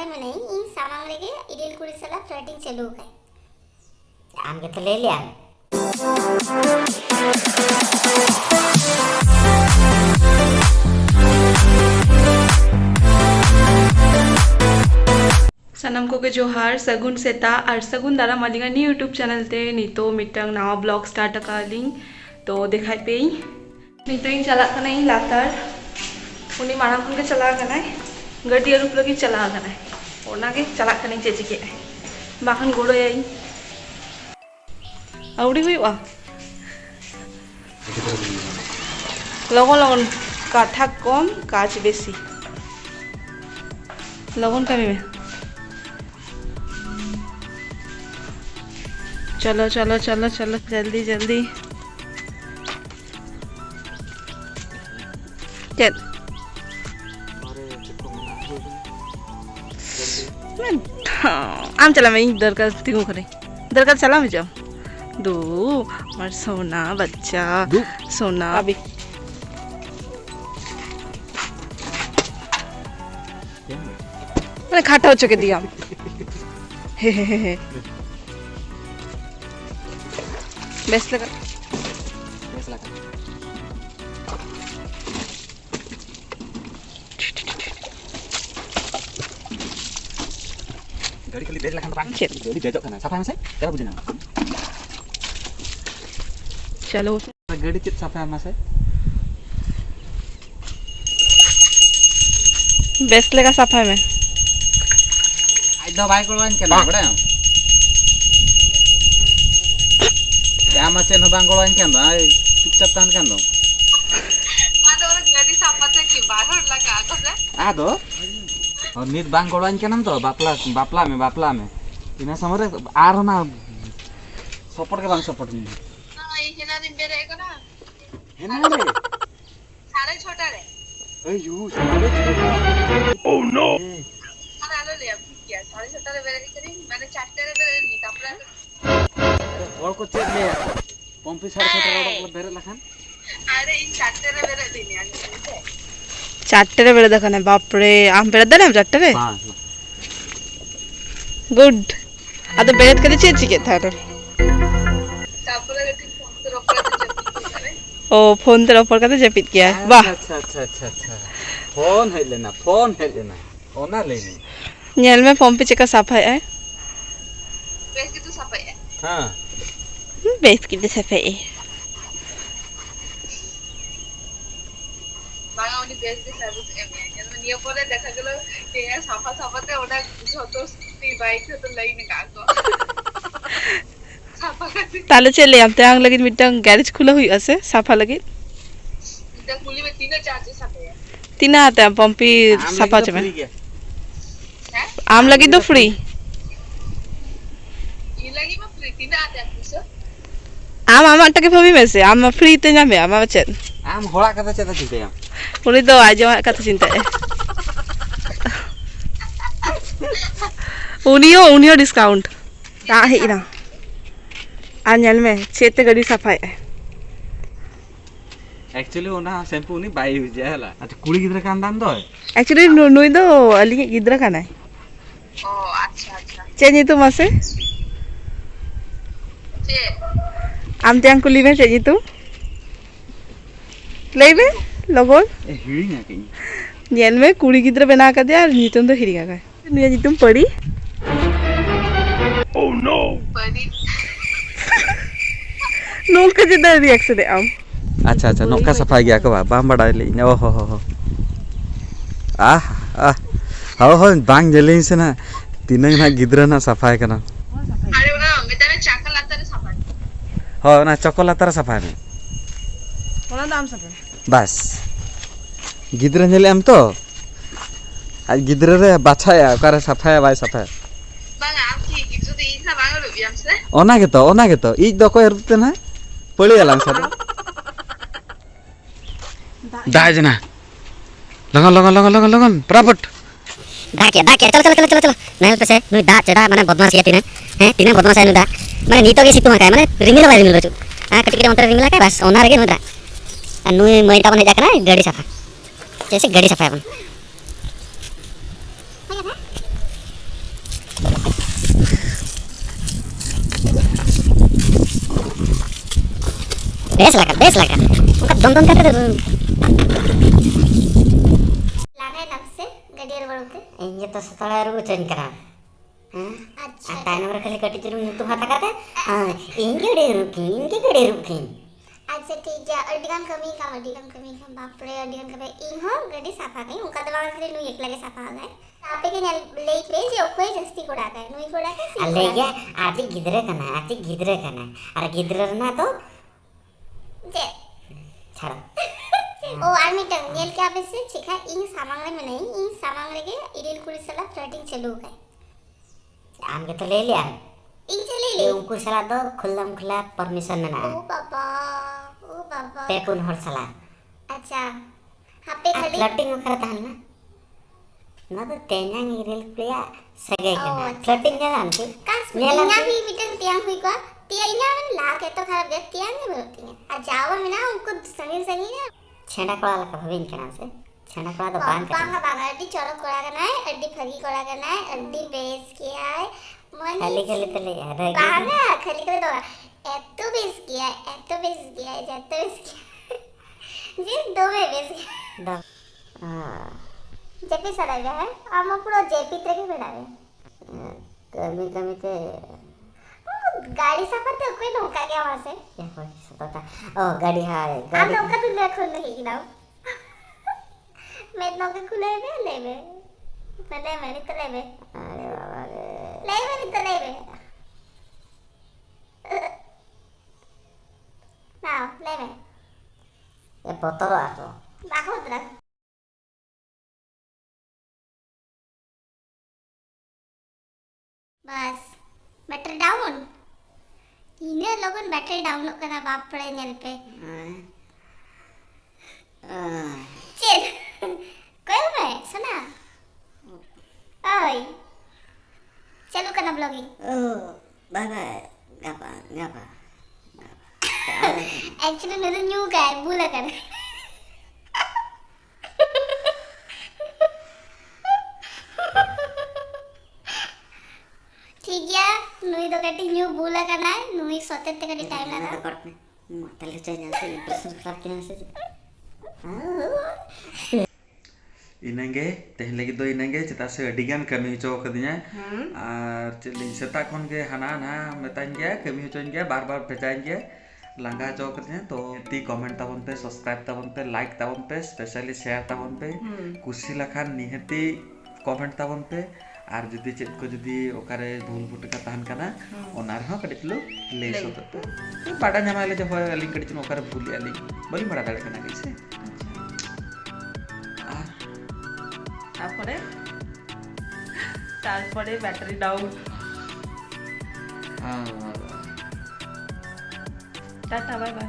रे मने इन सामांग रेगे इडिल कुड़ी सला फ्लर्टिंग चालू है आम के तो ले लिया सनम को के जोहार सगुन सेता और सगुन दारा मालिंगा नी यूट्यूब चैनल ते नीतो मिटंग नावा ब्लॉग स्टार्ट अकालिंग तो देखाय पे नीतो चला कनाई लातार उनी माराम खन के चला कनाई गड्डी रूप लगी चला कनाई ओना के चला कनाई चेची के बाखन गोड़ो आई आउडी हुईवा लगन लगन काठा कम काच बेसी लगन कमी में चलो चलो चलो चलो जल्दी जल्दी चल आम चला मैं इधर का तिगु करे इधर का चला मैं जाओ दो और सोना बच्चा सोना अभी मैंने खाटा हो चुके दिया हे बेस्ट लगा गाड़ी खाली बेज लखान पान गाड़ी बेजो खाना सफाई में से तेरा बुझना चलो गाड़ी चित सफाई में से बेस्ट लगा सफाई में आज दो बाइक वाला इनके ना बड़ा क्या मचेन बांग गोला इनके ना चुपचाप तान के ना आदो गाड़ी साफाते की बाहर लगा आगो से आदो और नीट बांग गोला इनके नाम तो बापला में इना समरे आर ना सपोर्ट के बांग सपोर्ट नहीं हां ये हेना दिन बेरे को ना हेना रे सारे छोटा रे ए यू सारे ओ नो अरे आलो ले अब क्या सारे छोटा रे बेरे करी मैंने चारटे रे बेरे नी तापरा और को चेक ले पंपी सारे छोटा रोड बेरे लखान अरे इन चारटे रे बेरे दिनी आनी चारटे रे बेरे देखने बाप रे आम बेरे दे ना चारटे रे हां गुड अदो बेरे करे चेची के था रे तापरा के फोन तो ऊपर ओ फोन तो ऊपर का जपित किया वाह अच्छा फोन है लेना ओना लेनी नेल में पंपी चेका सफाई है बेस की तो सफाई है हां बेस की तो सफाई है बागाउनी बेस की सर्विस एम है नियो परे देखा गेलो के साफा साफाते ओना যত ती बाइक तो लईने काको ताले चले आते आंग लगी मिटंग गैरेज खुला हुई असे साफा लगी मिटंग खुली में तीन चार्जेस आते हैं तीन आते हैं पंपी साफा में आम लगी तो फ्री ये लगी में फ्री तीन आते हैं कुछ आम टके फबी में से आम फ्री ते ना में आम चेत आम होड़ा कथा चेता चिंते आम उनी तो आज कथा चिंता है उनियो डिस्काउंट ता है ना आनल में चेते गड़ी सफाई है एक्चुअली ओना शैम्पू नी बाई हो जाय हला अच्छा कुड़ी गिद्रा कान दाम दो एक्चुअली नुई दो अली गिद्रा काना है ओ अच्छा चेनी तुम आसे चे आम त्यां कुली में चेनी तुम लेबे लगन ए हिड़ी ना कहीं नेल में कुड़ी गिद्रा बना का दिया नीतुम तो हिड़ी का निया नीतुम पड़ी ओ नो पड़ी नोल का जिदा रिएक्शन है आम अच्छा नौका सफाई गया को बाम बड़ा ले ओ हो हो बांग जले से ना तीन ना गिद्रा ना सफाई करना अरे ना मेता में चाकल आता रे सफाई हो ना चकोला तारा सफाई में ओना दाम सफाई बस गिद्रा जले हम तो आज गिद्रा रे बाछाया करे सफाई बाय सफाई बांग आम की गिद्रा तो इना बांग लो बियाम से ओना के तो ई दो को रुते ना पड़ी आलाम सादा दाज ना लगन प्रॉपर्ट दाके चलो नहीं पे से नुई दा चेदा माने बदमाश किया तीने बदमाश है नुई दा माने नीतो के सितु माने माने रिंगला बाय रिंगला छु कटी के अंतर रिंगला का बस ओना रे नुई दा नुई मई ता बने जाकना गाड़ी सफा जैसे गाड़ी सफा अपन बेस लगा उनका दम करते लाने नब से गडियर बड़ोके ये तो सतड़ा रू चेंज करा हां अच्छा ताइनम रे खाली कटी चुरू तू हाता काते इनके गडे रुकी अच्छा ठीक है अडिगान कमी का बाप रे अडिगान कमी इन हो गडी साफा कई उनका दवा खाली नु एक लगे साफा हो गए आपे के लेक पे जे ओखोय जस्ती कोड़ा का नुई कोड़ा के अल्ले क्या आती गिदरे कना अरे गिदरे ना तो जे छाड़ ओ आर्मी टंग नेल के आबे से छिका इन सामांगले में नहीं इन सामांगले के इडिल कुड़ी सला फ्लर्टिंग चालू है आम के तो ले लिया इन चले ले उनको सला दो खुला परमिशन ना ओ बाबा पेपुन हर सला अच्छा हापे खाली फ्लर्टिंग करता है ना तो तेना गिरल प्रिया सगे के ओ, फ्लर्टिंग जान के कास नेला इना भी मिटन तियांग हुई का तियांग में ला के तो खराब है तियांग नहीं बोलती है आ जावा में ना उनको सनी ना छेड़ा कोड़ा लगा भविन के नाम से छेड़ा कोड़ा तो बांध के बांगा अड्डी चौड़क कोड़ा करना है अड्डी फगी कोड़ा करना है अड्डी बेस किया है खाली तो ले यार बांगा खाली करे दो एत्तो बेस किया है जत्तो बेस किया जी दो में बेस किया जेपी सराय है आम पूरा जेपी तक बेड़ावे कमी ते गाड़ी सफर तो कोई नौका क्या वहां से क्या कोई सता ओ गाड़ी है हम नौका तो देखो नहीं ना मैं नौका खुले में लेवे मैंने मैंने तो लेवे अरे बाबा रे लेवे नहीं तो लेवे ना लेवे ये बोतल आ तो बाको तरफ बस बैटरी डाउन इन्हें लोगों बैटरी डाउनलोड करना बाप पड़े नेल पे चल कोई मैं सुना ओए चलो करना ब्लॉगिंग बाय बाय गापा एक्चुअली मेरे न्यू गाय बोला कर ठीक है नुई तो कटी न्यू बोला करना है नुई सोते ते कटी टाइम लगा करने तले चाहिए से इंप्रेशन खराब किया से इनगे तेहन लगी दो इनगे चेता से अडिगान कमी हो कदिया और चली सेता खन के हाना ना मेतान गया कमी हो गया बार भेजाइन गया लंगा चौ कदिया तो ती कमेंट ताबन पे सब्सक्राइब ताबन पे लाइक ताबन पे स्पेशली शेयर ताबन पे कुसी लखान निहती कमेंट ताबन पे और जुदी चेत को जुदी ओकारे भूल भुटका तहन कना ओनार हो कडित लो ले सोते बाडा जमाले जो होय लिंक कडित ओकारे भूल आली बलि बड़ा दाड़े कना कैसे তারপরে ব্যাটারি ডাউন हां টাটা বাই বাই